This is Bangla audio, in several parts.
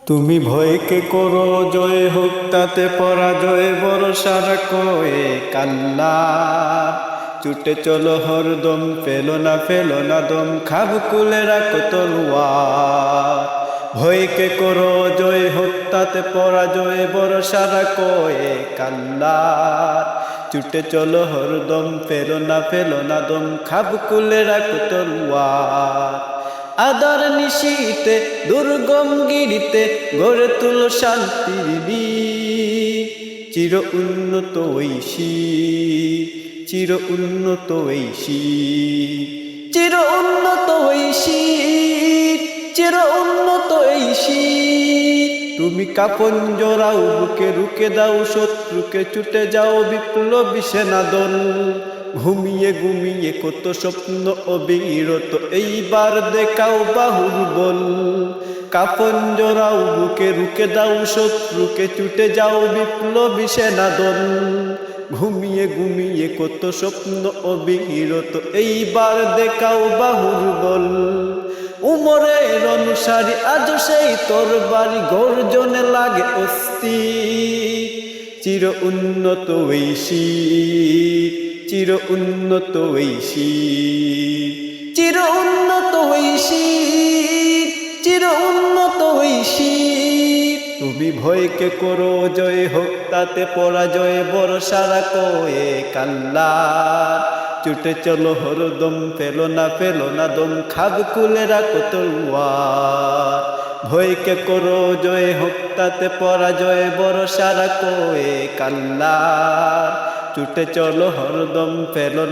তুমি ভয়কে করো জয় হোক তাতে পরাজয় ভরসা রাখো এক আল্লাহ। ছুটে চলো হরদম, ফেলো না দম, খাব কুলে রাখো তলোয়ার। ভয়কে করো জয় হোক তাতে পরাজয় ভরসা রাখো এক আল্লাহ। ছুটে চলো হরদম, ফেলো না দম, খাব কুলে রাখো তলোয়ার। আদার নিশীতে দুর্গম গিরিতে গড়ে তুলো শান্তির নীড়। চির উন্নত ঐশী, চির উন্নত ঐশী, চির উন্নত ঐশী, চির উন্নত ঐশী। তুমি কাপন জোড়াও বুকে, রুকে দাও শত্রুকে, ছুটে যাও বিপ্লবী সেনাদল। ঘুমিয়ে ঘুমিয়ে কত স্বপ্ন অবিরত, এইবার দেখাও বাহুর বল। কাফন জোড়াও বুকে, রুকে দাও শত্রুকে, ছুটে যাও বিপ্লবী সেনাদল। ঘুমিয়ে ঘুমিয়ে কত স্বপ্ন অবিরত, এইবার দেখাও বাহুর বল। উমরের অনুসারী আজ সেই তরবারি, গর্জনে লাগে অস্থির। চির উন্নত ঐশী, চির উন্নত ঐশী, চির উন্নত ঐশী, চির উন্নত ঐশী। তুমি ভয়কে করো জয় হোক তাতে পরাজয় ভরসা রাখো এক আল্লাহ। ছুটে চলো হরদম, ফেলো না দম, খাব কুলে রাখো তলোয়ার। ভয়কে করো জয় হোক তাতে পরাজয় ভরসা রাখো এক আল্লাহ। ছুটে চলো হরদম, ফেলো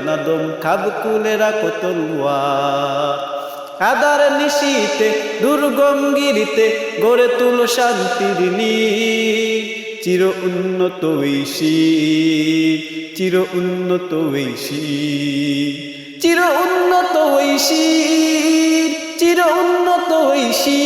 না দম, খাব কুলে রাখো তলোয়ার। আদার নিশীতে দুর্গম গিরিতে গড়ে তুলো শান্তির নীড়। চির উন্নত ঐশী, চির উন্নত ঐশী, চির উন্নত ঐশী, চির উন্নত ঐশী।